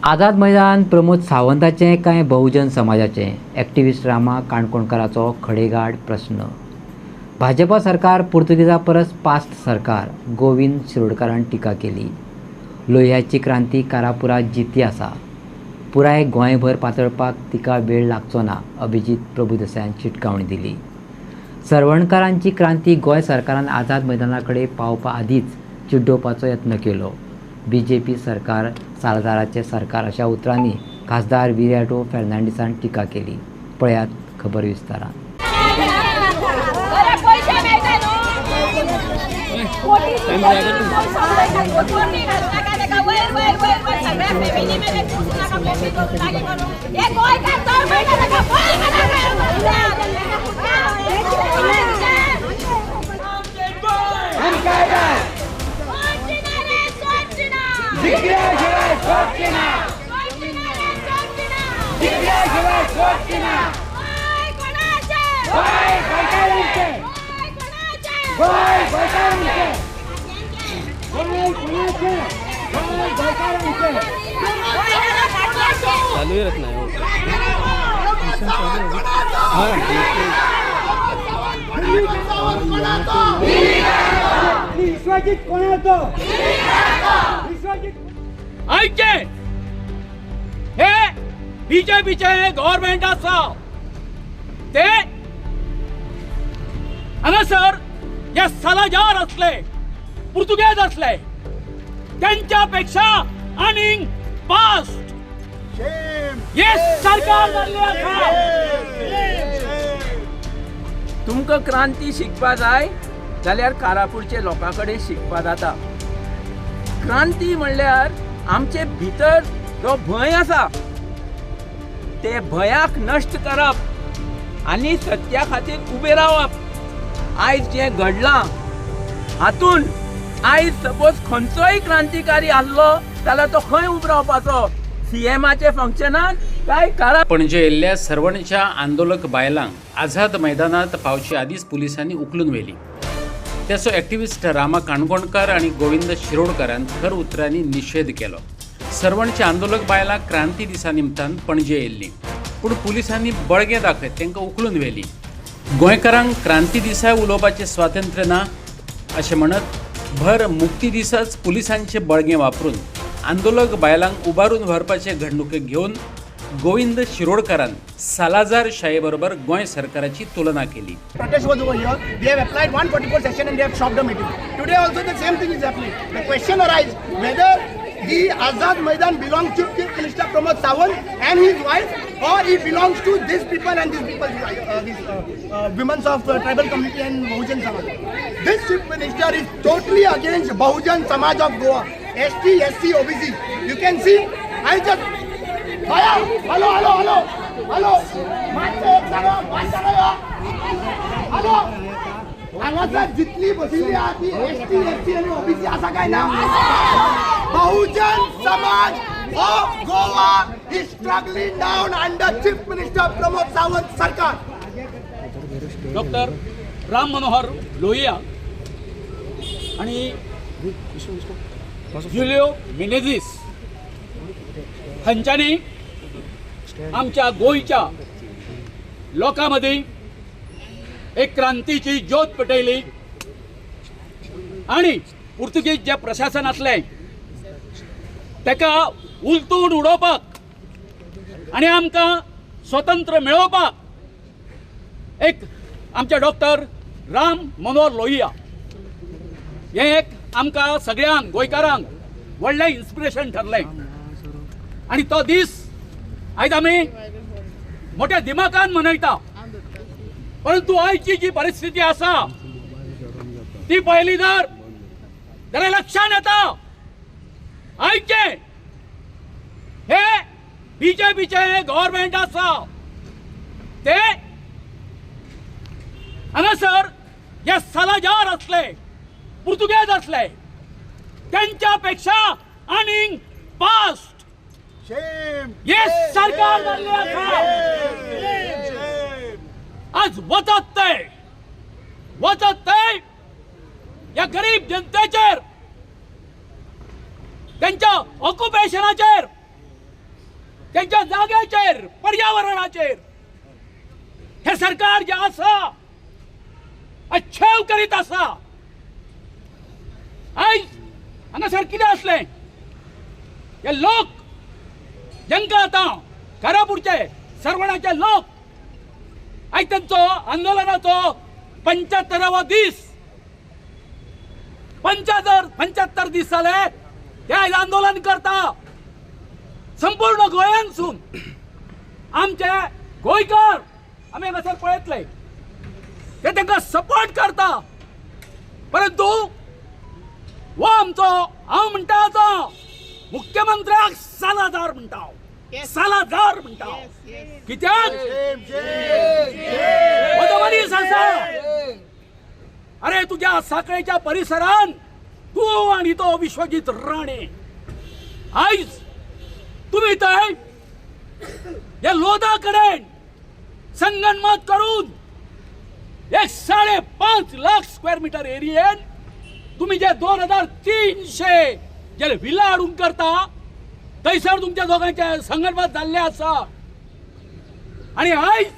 आझाद मैदान प्रमोद सावंताचे काय बहुजन समाजाचे ॲक्टिव्हिस्ट रामा काणकोणकाराचो खडेगाड प्रश्न। भाजपा सरकार पुर्तुगेजा परस पास्ट सरकार गोविंद शिरोडकारान टिका केली। लोह्याची क्रांती कारापुरात जिती आसा, पुराय गोंयभर पातळपाक तिका वेळ लागचो ना, अभिजीत प्रभुदेसायान चिटकावणी दिली। सरवणकारांची क्रांती गोंय सरकारान आझाद मैदाना कडेन पावपा आदींच चिड्डोवपाचो यत्न केलो। बीजेपी सरकार सालदाराचे सरकार अशा उतरांनी खासदार विरियाटो फेर्नांडीसान टिका केली। पळयात खबर विस्तारान। चालू ही रखना है ऐके हे बीजेपीचे गव्हर्नमेंट आसा ते हांगासर जे सालाजार असले पुर्तुगेज असले त्यांच्या पेक्षा आनीक फास्ट हे सरकार जाल्ले आसा। तुमकां क्रांती शिकपा जाय जाल्यार कारापूरचे लोकां कडेन शिकपा जाता। क्रांती म्हणल्यार आमचे भितर जो भंय आसा ते भयाक नश्ट करप आनी सत्या खातीर उबे रावप। आयज जें घडलां हातून आयज सपोज खंयचोय क्रांतिकारी आसलो जाल्यार तो खंय उबो रावपाचो, सीएमाचे फंक्शनान काय कारा। पणजे येल्ल्या सरवणच्या आंदोलक बायलांक आझाद मैदानात पावचे आदींच पुलिसांनी उखलून व्हेली। त्याचो ॲक्टिव्हिस्ट रामा काणकोणकार आणि गोविंद शिरोडकारान खर उतरांनी निषेध केलो। सरवणच्या आंदोलक बायलांक क्रांती दिसा निमतान पणजे येयल्लीं, पूण पुलिसांनी बळगें दाखयत तांकां उखलून व्हेली। गोंयकारांक क्रांती दिसा उलोवपाचें स्वातंत्र्य ना अशें म्हणत भर मुक्ती दिसाच पुलिसांचे बळगें वापरून आंदोलक बायलांक उबारून व्हरपाचे घडणुके घेवन गोविंद शिरोडकारान सालाजार शाये बरोबर गोंय सरकाराची तुलना केली। Protest was over here. They have applied 144 section and they have stopped the meeting. Today also the same thing is happening. The question arises whether the Azad Maidan belongs to Chief Minister Pramod Sawant and his wife, or it belongs to these people and these people, women of tribal community and Bahujan Samaj. This Chief Minister is totally against Bahujan Samaj of Goa, ST, SC, OBC. You can see, I just, hello, hello, हांगासर जितली बशिल्ली आहा ती ST SC आणि OBC असा काय ना। Bahujan Samaj of Goa is struggling down under chief minister Pramod Sawant सरकार। डॉक्टर राम मनोहर लोहिया आणि जुलिओ मेनेझिस हांच्यानी आमच्या गोंयच्या लोकांमध्ये एक क्रांतीची ज्योत पेटयली आणि पुर्तुगेज जे प्रशासन असले तेका उलटून उडोवपाक आणि आमकां स्वतंत्र मेळोवपाक एक आमचे डॉक्टर राम मनोहर लोहिया हे एक आमकां सगळ्यांक गोंयकारांक व्हडलें इन्स्पिरेशन ठरलें। आणि तो दीस आयज आमी मोठ्या दिमाकान मनयता, परंतु आयची जी परिस्थिती आसा ती पळयली जाल्यार लक्षात येता आयचे हे बीजेपीचे गव्हर्नमेंट आसा ते हांगासर जे सालाजार असले पुर्तुगेज असले त्यांच्या पेक्षा आनीक फास्ट हे सरकार जाल्ले आसा। आज वचत ते या गरीब जनतेचेर त्यांच्या ऑक्युपेशनाचेर त्यांच्या जाग्याचेर पर्यावरणाचेर हे सरकार जे आसा अच्छेव करीत आसा. आयज हांगासर कितें असलें, हे लोक जांकां आतां घरापुरचे सरवणाचे लोक आयज तांचो आंदोलनाचो 75वा दीस 75 दीस जाले ते आयज आंदोलन करता. संपूर्ण गोंयांतसून आमचे गोंयकार आमी हांगासर पळयतले ते तांकां सपोर्ट करता. परंतु हो आमचो हांव म्हणटा आतां मुख्यमंत्र्याक सालाजार म्हणटा हांव. सालाजार म्हणटा कित्याक हो तो मनीस आसा. अरे तुझ्या साखळेच्या परिसरात तू आणि तो विश्वजित राणे आयज तुम्ही थंय या लोधा कडेन संगनमत करून 5.5 लाख स्क्वेअर मीटर एरियेन तुम्ही जे 2300 जे विला हाडून करता थंयसर तुमच्या दोघांचे संगनमत जाल्ले आसा. आणि आयज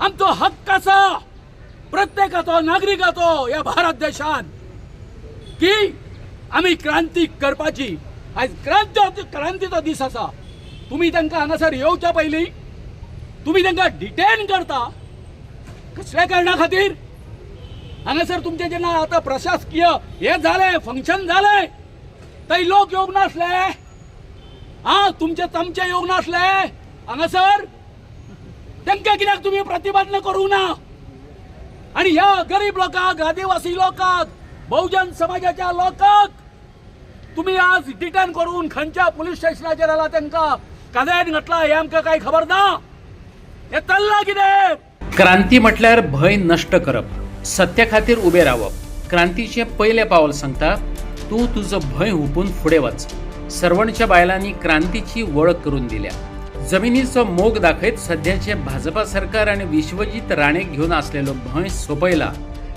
आमचो हक्क आसा प्रत्येकाचो नागरिकाचो या भारत देशात की आम्ही क्रांती करपाची. आयज क्रांतीचो दीस आसा. तुम्ही तांकां हांगासर येवच्या पयलीं तुम्ही तांकां डिटेन करता कसल्या कारणा खातीर. हांगासर तुमचे जेन्ना आतां प्रशासकीय हे जाले फंक्शन जाले थंय लोक येवंक नासले. तुमचे चमचे येवंक नासले हांगासर. तांकां कित्याक तुम्ही प्रतिबंध करूंक ना. आणि ह्या गरीब लोकांक आदिवासी लोकांक बहुजन समाजाच्या लोकांक तुम्ही आज डिटेन करून खंयच्या पुलीस स्टेशनाचेर आला तांकां कदेन घातला हे आमकां कांय खबर ना. हे चल्लां कितें. क्रांती म्हटल्यार भय नष्ट करप, सत्या खातीर उबे रावप. क्रांतीचे पयले पावल सांगता तूं तुजो भय हुपून फुडें वच. सरवणच्या बायलांनी क्रांतीची वळख करून दिल्या. जमिनीचो मोग दाखयत सध्याचे भाजपा सरकार आणि विश्वजित राणे घेऊन असलेलो भय सोपयला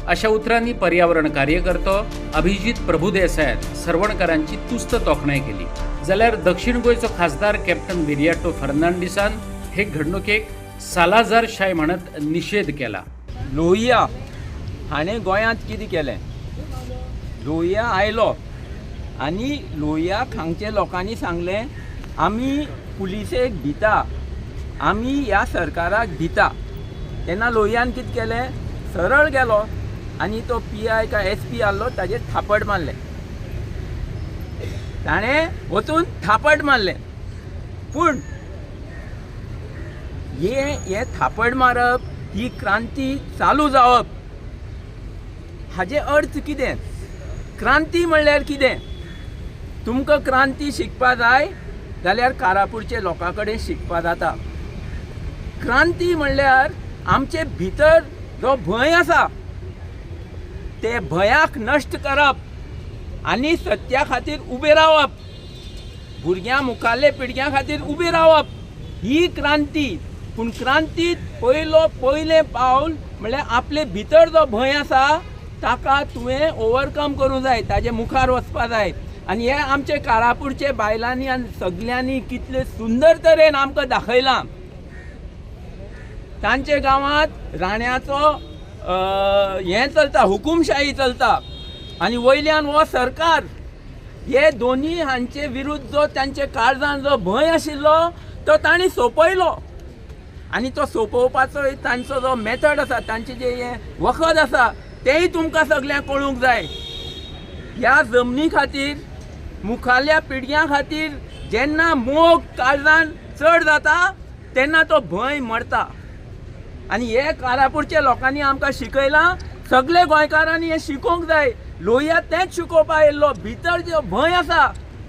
अशा उतरांनी पर्यावरण कार्यकर्तो अभिजित प्रभुदेसायान सरवणकरांची तुस्त तोखणाय केली. जाल्यार दक्षिण गोंयचो खासदार कॅप्टन विरियाटो फर्नांडिसान हे घडणुकेक सालाजार शाय म्हणत निषेध केला. लोहिया हाणें गोंयांत कितें केलें. लोहिया आयलो आनी लोहियाक हांगच्या लोकांनी सांगलें आमी पुलिसेक भिता, आमी ह्या सरकाराक भिता. तेन्ना लोहियान कितें केलें, सरळ गेलो आनी तो PI काय SP आसलो ताजेर थापड मारलें. ताणें वचून थापड मारलें. पूण हे थापड मारप ही क्रांती चालू जावप हाजे अर्थ कितें. क्रांती म्हणल्यार कितें. तुमकां क्रांती शिकपा जाय जाल्यार कारापूरचे लोकां कडेन शिकपा जाता. क्रांती म्हणल्यार आमचे भितर जो भंय आसा ते भयाक नश्ट करप आनी सत्या खातीर उबे रावप, भुरग्यां मुखारले पिळग्यां खातीर उबे रावप ही क्रांती. पूण क्रांतीत पयलें पावल म्हणल्यार आपले भितर जो भंय आसा ताका तुवें ओवरकम करूंक जाय, ताजे मुखार वचपा जाय. आनी हे आमचे कारापूरचे बायलांनी आनी सगल्यांनी कितले सुंदर तरेन आमकां दाखयलां. तांचे गांवांत राण्याचो हें चलता, हुकुमशाही चलता. आनी वयल्यान हो सरकार हे दोनी हांचे विरुद्ध जो तांचे काळजांत जो भंय आशिल्लो तो तांणी सोंपयलो. आनी तो सोंपोवपाचो तांचो जो मेथड आसा, तांचे जे हें वखद आसा तेंय तुमकां सगल्यांक कळूंक जाय. ह्या जमनी खातीर मुखारल्या पिळग्यां खातीर जेन्ना मोग काळजांत चड जाता तेन्ना तो भंय मरता. आनी हे कारापूरच्या लोकांनी आमकां शिकयलां. सगळे गोंयकारांनी हें शिकोवंक जाय. लोहिया तेंच शिकोवपा येयल्लो. भितर जो भंय आसा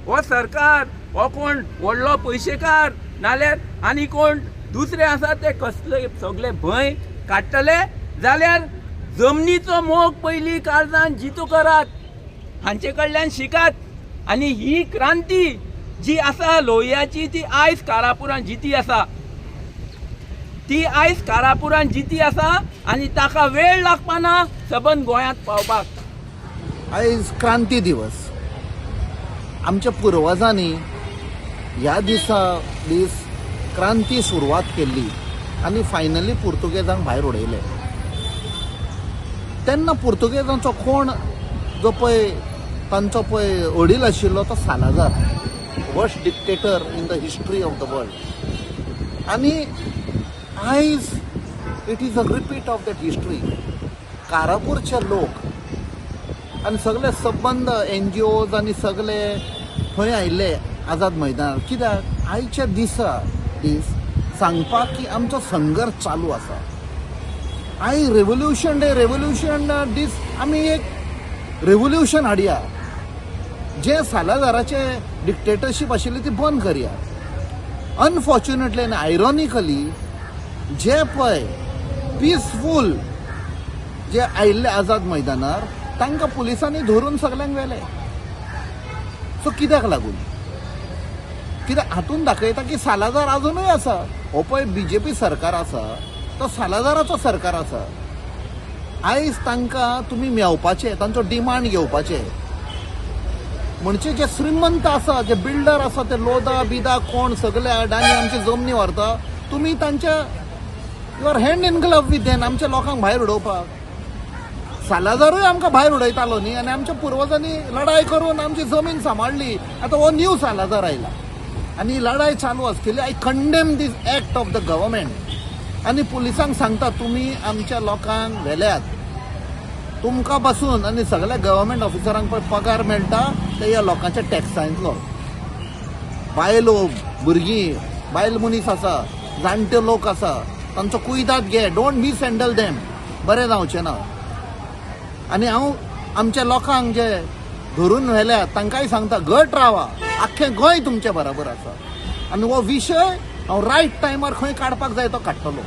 हो सरकार, हो कोण व्हडलो पयशेकार नाल्यार आनी कोण दुसरे आसा ते कसले सगळे भंय काडटले जाल्यार जमनीचो मोग पयलीं काळजांत जितो करात, हांचे कडल्यान शिकात. आनी ही क्रांती जी आसा लोहियाची ती आयज कारापुरान जिती आसा. ती आयज कारापुरान जिती आसा आनी ताका वेळ लागपाना सबंद गोंयांत पावपाक. आयज क्रांती दिवस. आमच्या पुर्वजांनी ह्या दीस क्रांती सुरवात केल्ली आनी फायनली पुर्तुगेजांक भायर उडयले. तेन्ना पुर्तुगेजांचो कोण जो पळय तांचो पळय वडील आशिल्लो तो Salazar, worst dictator in the history of the world. आनी आयज it is a repeat of that history. कारापूरचे लोक आनी सगळे संबंध NGOज आनी सगळे थंय आयिल्ले आझाद मैदानार. कित्याक आयच्या दीस सांगपाक की आमचो संघर्श चालू आसा. आय रेवोल्युशन दीस आमी एक रेवोल्युशन हाडया. जे सालाजाराचे डिक्टेटरशीप आशिल्ली ती बंद करया. अनफॉर्च्युनेटली आनी आयरॉनिकली जे पळय पीसफूल जे आयिल्ले आझाद मैदानार तांकां पुलिसांनी धरून सगल्यांक व्हेले. सो कित्याक लागून? कित्याक हातून दाखयता की सालाजार अजूनय आसा. हो पळय BJP सरकार आसा तो सालाजाराचो सरकार आसा. आयज तांकां तुमी मेवपाचे, तांचो डिमांड घेवपाचे. म्हणजे जे श्रीमंत आसा, जे बिल्डर आसा, ते लोदा बिदा कोण सगळे अडाणी आमची जमनी व्हरता, तुमी तांच्या you are hand in glove with them आमच्या लोकांक भायर उडोवपाक. सालाजारूय आमकां भायर उडयतालो न्ही आनी आमच्या पुर्वजांनी लढाई करून आमची जमीन सांबाळली. आतां हो न्यू सालाजार आयला आनी ही लढाई चालू आसतली. I condemn this act of the government आनी पुलिसांक सांगता तुमी आमच्या लोकांक व्हेल्यात. तुमकां पासून आनी सगळ्या गव्हर्मेंट ऑफिसरांक पळय पगार मेळटा ते ह्या लोकांच्या टॅक्सांतलो. बायलो भुरगीं बायल मनीस आसा, जाणटे लोक आसा, तांचो कुयदाद घे. Don't mishandle them. बरें जावचें ना. आनी हांव आमच्या लोकांक जे धरून व्हेल्यात तांकांय सांगता घट रावा. आख्खें गोंय तुमच्या बरोबर आसा. आनी हो विशय हांव रायट टायमार खंय काडपाक जाय तो काडटलो.